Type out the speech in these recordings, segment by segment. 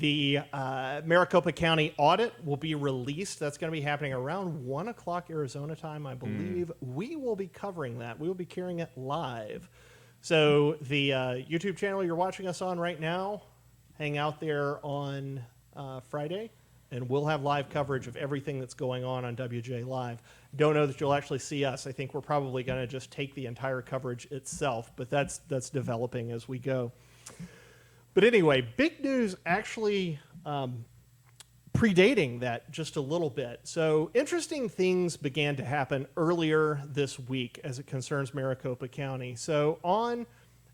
The Maricopa County audit will be released. That's going to be happening around 1 o'clock Arizona time, I believe. We will be covering that. We will be carrying it live. So the YouTube channel you're watching us on right now, hang out there on Friday, and we'll have live coverage of everything that's going on WJ Live. Don't know that you'll actually see us. I think we're probably going to just take the entire coverage itself, but that's developing as we go. But anyway, big news actually predating that just a little bit. So interesting things began to happen earlier this week as it concerns Maricopa County. So on,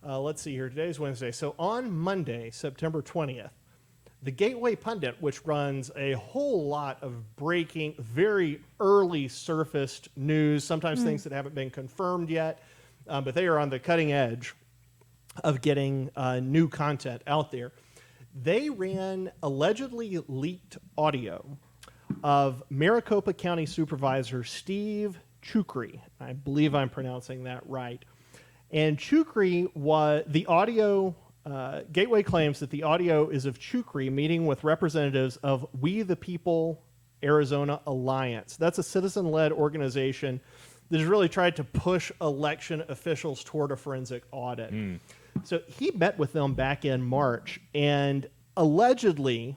let's see here, today's Wednesday. So on Monday, September 20th, the Gateway Pundit, which runs a whole lot of breaking, very early surfaced news, sometimes things that haven't been confirmed yet, but they are on the cutting edge of getting new content out there. They ran allegedly leaked audio of Maricopa County Supervisor Steve Chukri. I believe I'm pronouncing that right. And Chukri was the audio. Gateway claims that the audio is of Chukri meeting with representatives of We the People Arizona Alliance. That's a citizen-led organization that has really tried to push election officials toward a forensic audit. So he met with them back in March, and allegedly,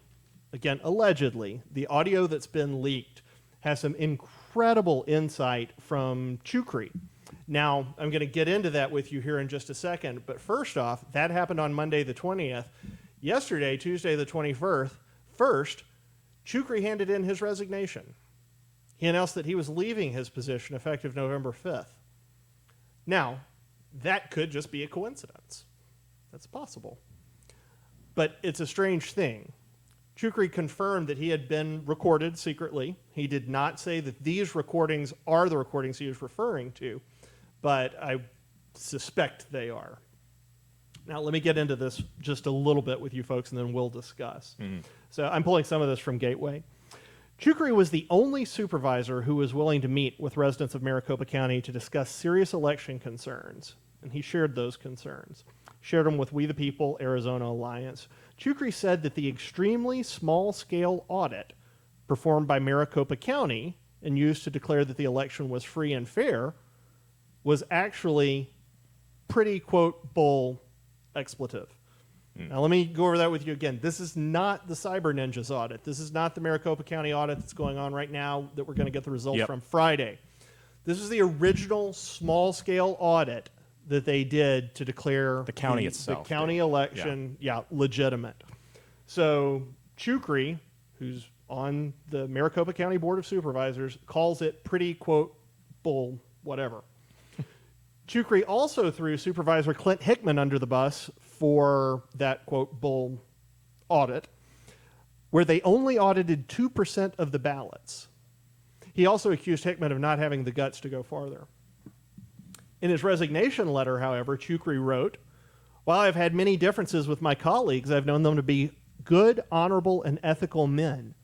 the audio that's been leaked has some incredible insight from Chukri. Now, I'm going to get into that with you here in just a second, but first off, that happened on Monday the 20th. Yesterday, Tuesday the 21st, Chukri handed in his resignation. He announced that he was leaving his position effective November 5th. Now, that could just be a coincidence. That's possible. But it's a strange thing. Chukri confirmed that he had been recorded secretly. He did not say that these recordings are the recordings he was referring to, but I suspect they are. Now, let me get into this just a little bit with you folks, and then we'll discuss. So I'm pulling some of this from Gateway. Chukri was the only supervisor who was willing to meet with residents of Maricopa County to discuss serious election concerns, and he shared those concerns. Shared them with We the People Arizona Alliance. Chukri said that the extremely small-scale audit performed by Maricopa County and used to declare that the election was free and fair was actually pretty, quote, bull expletive. Now, let me go over that with you again. This is not the Cyber Ninjas audit. This is not the Maricopa County audit that's going on right now that we're going to get the results from Friday. This is the original small-scale audit that they did to declare the county itself, the county election, legitimate. So Chukri, who's on the Maricopa County Board of Supervisors, calls it pretty, quote, bull, whatever. Chukri also threw Supervisor Clint Hickman under the bus for that, quote, bull audit, where they only audited 2% of the ballots. He also accused Hickman of not having the guts to go farther. In his resignation letter, however, Chukri wrote, "While I've had many differences with my colleagues, I've known them to be good, honorable, and ethical men.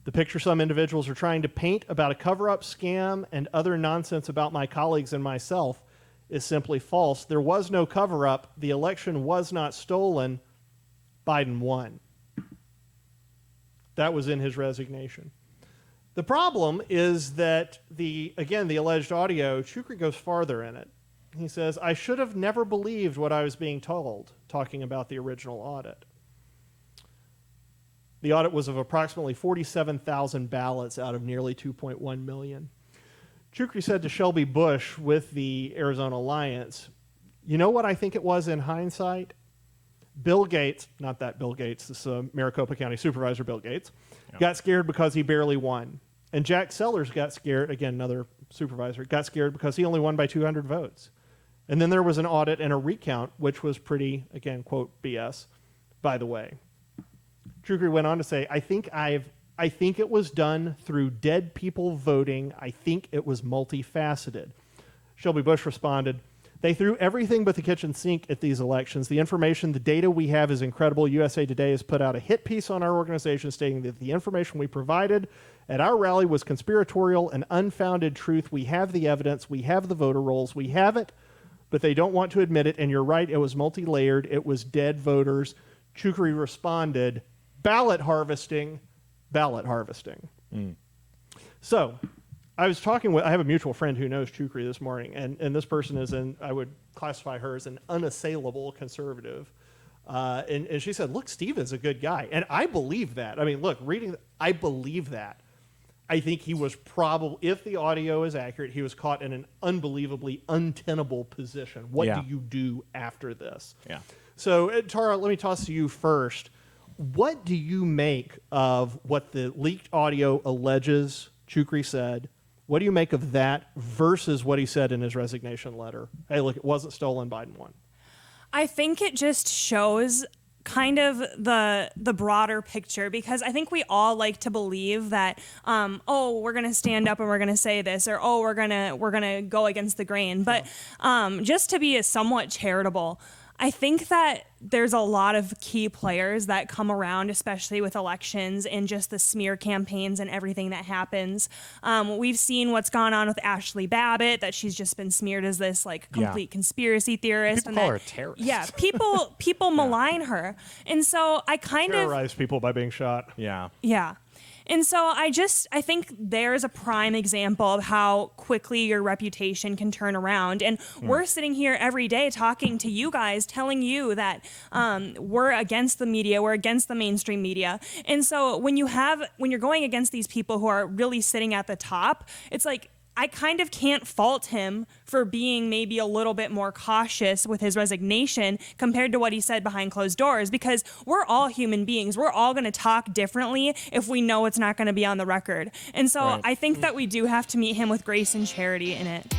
The picture some individuals are trying to paint about a cover-up, scam, and other nonsense about my colleagues and myself is simply false. There was no cover-up. The election was not stolen. Biden won." That was in his resignation. The problem is that the alleged audio, Chukri goes farther in it. He says, "I should have never believed what I was being told," talking about the original audit. The audit was of approximately 47,000 ballots out of nearly 2.1 million. Chukri said to Shelby Bush with the Arizona Alliance, "You know what I think it was in hindsight? Bill Gates," not that Bill Gates, this is Maricopa County Supervisor Bill Gates, got scared because he barely won. And Jack Sellers got scared, again, another supervisor, got scared because he only won by 200 votes. And then there was an audit and a recount, which was pretty, again, quote, BS, by the way. Chukri went on to say, I think it was done through dead people voting. I think it was multifaceted." Shelby Bush responded, "They threw everything but the kitchen sink at these elections. The information, the data we have is incredible. USA Today has put out a hit piece on our organization stating that the information we provided at our rally was conspiratorial and unfounded truth. We have the evidence. We have the voter rolls. We have it, but they don't want to admit it. And you're right, it was multi-layered. It was dead voters." Chukri responded, ballot harvesting. So I was talking with, I have a mutual friend who knows Chukri this morning, and this person is I would classify her as an unassailable conservative. And she said, look, Steve is a good guy. And I believe that. I mean, look, I believe that. I think he was probably, if the audio is accurate, he was caught in an unbelievably untenable position. What do you do after this? Yeah. So, Tara, let me toss to you first. What do you make of what the leaked audio alleges Chukri said? What do you make of that versus what he said in his resignation letter? Hey, look, it wasn't stolen, Biden won. I think it just shows kind of the broader picture, because I think we all like to believe that, we're going to stand up and we're going to say this, or, we're going to go against the grain. But just to be somewhat charitable, I think that there's a lot of key players that come around, especially with elections and just the smear campaigns and everything that happens. We've seen what's gone on with Ashley Babbitt, that she's just been smeared as this complete conspiracy theorist. People call her a terrorist. Yeah, people malign her. And so I terrorize people by being shot. Yeah. Yeah. And so I think there's a prime example of how quickly your reputation can turn around. And we're sitting here every day talking to you guys, telling you that we're against the media, we're against the mainstream media. And so when you're going against these people who are really sitting at the top, it's like, I kind of can't fault him for being maybe a little bit more cautious with his resignation compared to what he said behind closed doors, because we're all human beings. We're all going to talk differently if we know it's not going to be on the record. And so I think that we do have to meet him with grace and charity in it.